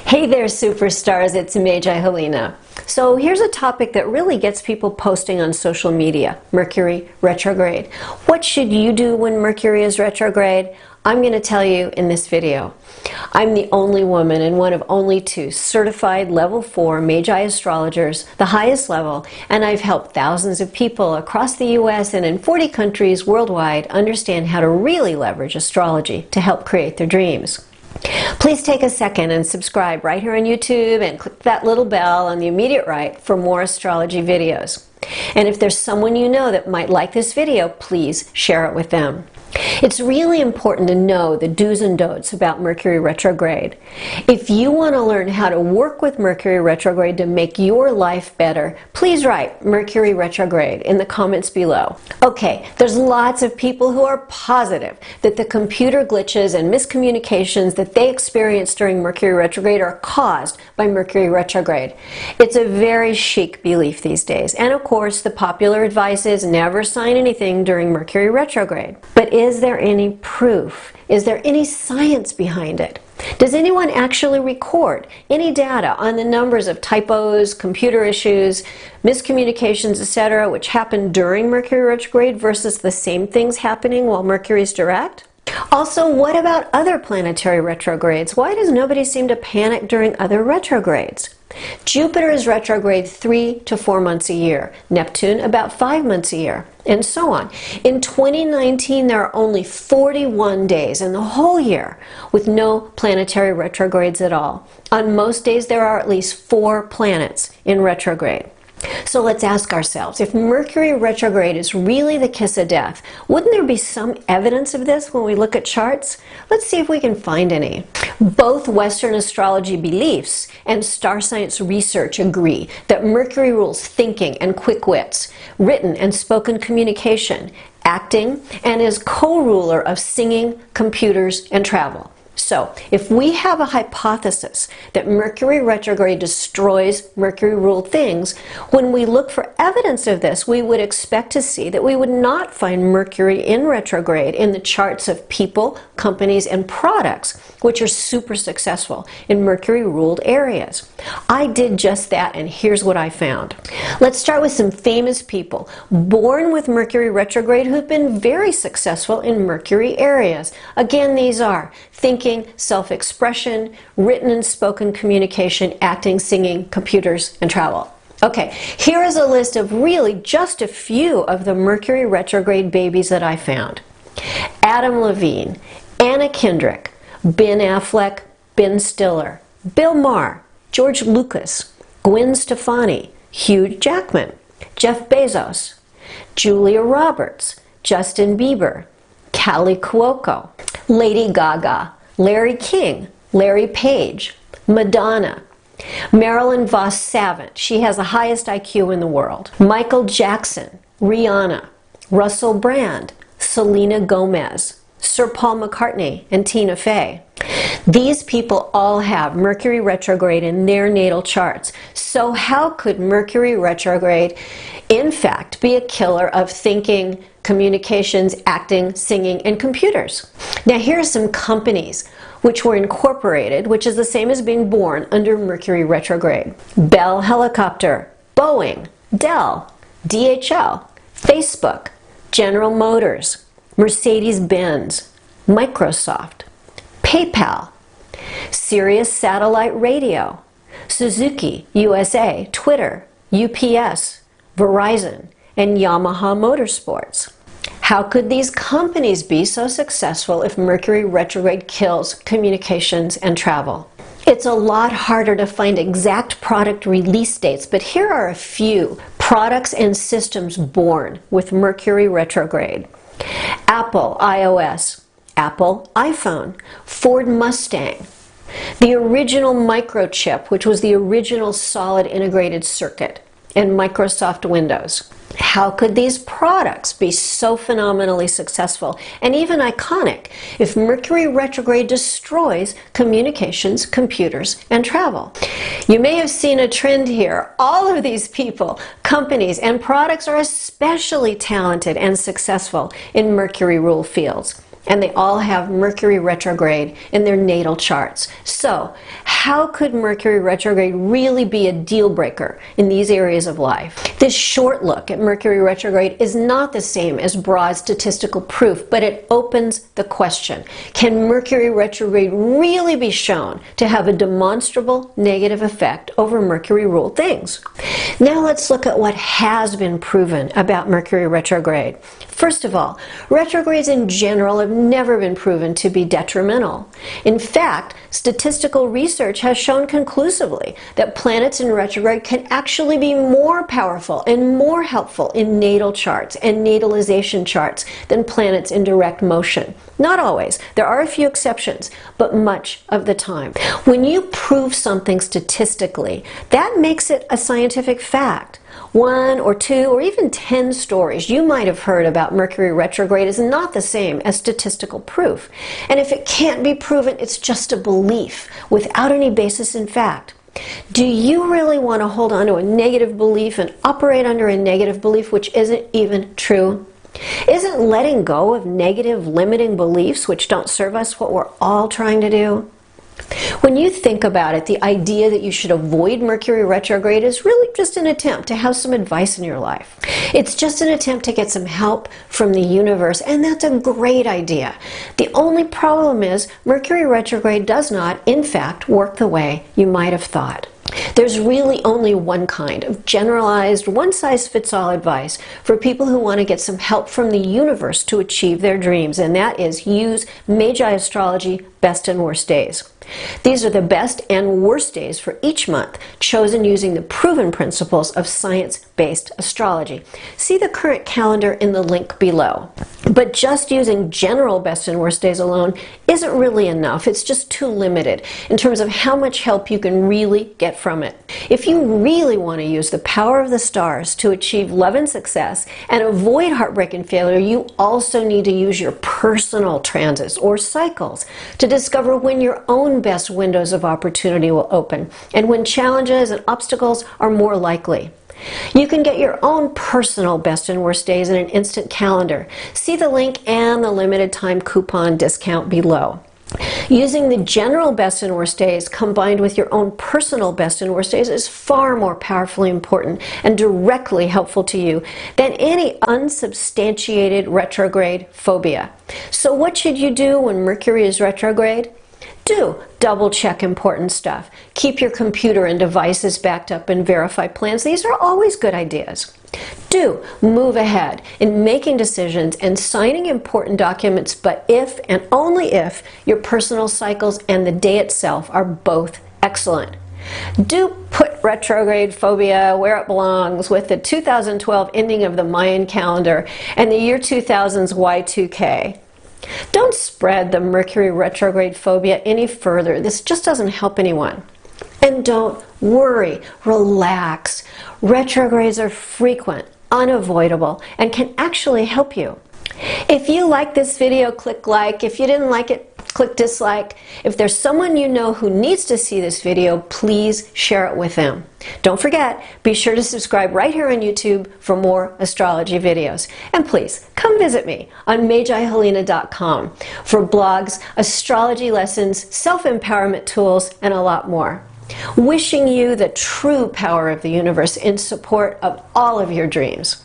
Hey there, superstars, it's Magi Helena. So here's a topic that really gets people posting on social media, Mercury retrograde. What should you do when Mercury is retrograde? I'm going to tell you in this video. I'm the only woman and one of only two certified level 4 Magi astrologers, the highest level, and I've helped thousands of people across the US and in 40 countries worldwide understand how to really leverage astrology to help create their dreams. Please take a second and subscribe right here on YouTube and click that little bell on the immediate right for more astrology videos. And if there's someone you know that might like this video, please share it with them. It's really important to know the do's and don'ts about Mercury retrograde. If you want to learn how to work with Mercury retrograde to make your life better, please write Mercury retrograde in the comments below. Okay, there's lots of people who are positive that the computer glitches and miscommunications that they experience during Mercury retrograde are caused by Mercury retrograde. It's a very chic belief these days, and of course the popular advice is never sign anything during Mercury retrograde. But is there any proof? Is there any science behind it? Does anyone actually record any data on the numbers of typos, computer issues, miscommunications, etc., which happen during Mercury retrograde versus the same things happening while Mercury is direct? Also, what about other planetary retrogrades? Why does nobody seem to panic during other retrogrades? Jupiter is retrograde 3 to 4 months a year, Neptune about 5 months a year, and so on. In 2019, there are only 41 days in the whole year with no planetary retrogrades at all. On most days, there are at least 4 planets in retrograde. So let's ask ourselves, if Mercury retrograde is really the kiss of death, wouldn't there be some evidence of this when we look at charts? Let's see if we can find any. Both Western astrology beliefs and star science research agree that Mercury rules thinking and quick wits, written and spoken communication, acting, and is co-ruler of singing, computers, and travel. So, if we have a hypothesis that Mercury retrograde destroys Mercury-ruled things, when we look for evidence of this, we would expect to see that we would not find Mercury in retrograde in the charts of people, companies, and products, which are super successful in Mercury-ruled areas. I did just that, and here's what I found. Let's start with some famous people born with Mercury retrograde who've been very successful in Mercury areas. Again, these are thinking, self-expression, written and spoken communication, acting, singing, computers, and travel. Okay, here is a list of really just a few of the Mercury retrograde babies that I found. Adam Levine, Anna Kendrick, Ben Affleck, Ben Stiller, Bill Maher, George Lucas, Gwen Stefani, Hugh Jackman, Jeff Bezos, Julia Roberts, Justin Bieber, Kaley Cuoco, Lady Gaga, Larry King, Larry Page, Madonna, Marilyn Vos Savant, she has the highest IQ in the world, Michael Jackson, Rihanna, Russell Brand, Selena Gomez, Sir Paul McCartney, and Tina Fey. These people all have Mercury retrograde in their natal charts. So how could Mercury retrograde, in fact, be a killer of thinking, communications, acting, singing, and computers? Now here are some companies which were incorporated, which is the same as being born under Mercury retrograde. Bell Helicopter, Boeing, Dell, DHL, Facebook, General Motors, Mercedes-Benz, Microsoft, PayPal, Sirius Satellite Radio, Suzuki USA, Twitter, UPS, Verizon, and Yamaha Motorsports. How could these companies be so successful if Mercury retrograde kills communications and travel? It's a lot harder to find exact product release dates, but here are a few products and systems born with Mercury retrograde. Apple iOS, Apple iPhone, Ford Mustang, the original microchip, which was the original solid integrated circuit, and Microsoft Windows. How could these products be so phenomenally successful and even iconic if Mercury retrograde destroys communications, computers, and travel? You may have seen a trend here. All of these people, companies, and products are especially talented and successful in Mercury rule fields. and they all have Mercury retrograde in their natal charts. So, how could Mercury retrograde really be a deal breaker in these areas of life? This short look at Mercury retrograde is not the same as broad statistical proof, but it opens the question: can Mercury retrograde really be shown to have a demonstrable negative effect over Mercury ruled things? Now let's look at what has been proven about Mercury retrograde. First of all, retrogrades in general have never been proven to be detrimental. In fact, statistical research has shown conclusively that planets in retrograde can actually be more powerful and more helpful in natal charts and natalization charts than planets in direct motion. Not always. There are a few exceptions, but much of the time. When you prove something statistically, that makes it a scientific fact. 1 or 2 or even 10 stories you might have heard about Mercury retrograde is not the same as statistical proof. And if it can't be proven, it's just a belief without any basis in fact. Do you really want to hold on to a negative belief and operate under a negative belief which isn't even true? Isn't letting go of negative limiting beliefs which don't serve us what we're all trying to do? When you think about it, the idea that you should avoid Mercury retrograde is really just an attempt to have some advice in your life. It's just an attempt to get some help from the universe, and that's a great idea. The only problem is Mercury retrograde does not, in fact, work the way you might have thought. There's really only one kind of generalized, one-size-fits-all advice for people who want to get some help from the universe to achieve their dreams, and that is use Magi Astrology Best and Worst Days. These are the best and worst days for each month, chosen using the proven principles of science-based astrology. See the current calendar in the link below. But just using general best and worst days alone isn't really enough. It's just too limited in terms of how much help you can really get from it. If you really want to use the power of the stars to achieve love and success and avoid heartbreak and failure, you also need to use your personal transits or cycles to discover when your own best windows of opportunity will open and when challenges and obstacles are more likely. You can get your own personal best and worst days in an instant calendar. See the link and the limited time coupon discount below. Using the general best and worst days combined with your own personal best and worst days is far more powerfully important and directly helpful to you than any unsubstantiated retrograde phobia. So what should you do when Mercury is retrograde? Do double check important stuff. Keep your computer and devices backed up and verify plans. These are always good ideas. Do move ahead in making decisions and signing important documents, but if and only if your personal cycles and the day itself are both excellent. Do put retrograde phobia where it belongs with the 2012 ending of the Mayan calendar and the year 2000's Y2K. Don't spread the Mercury retrograde phobia any further. This just doesn't help anyone. And don't worry, relax. Retrogrades are frequent, unavoidable, and can actually help you. If you like this video, click like. If you didn't like it, click dislike. If there's someone you know who needs to see this video, please share it with them. Don't forget, be sure to subscribe right here on YouTube for more astrology videos. And please, come visit me on MagiHelena.com for blogs, astrology lessons, self-empowerment tools, and a lot more. Wishing you the true power of the universe in support of all of your dreams.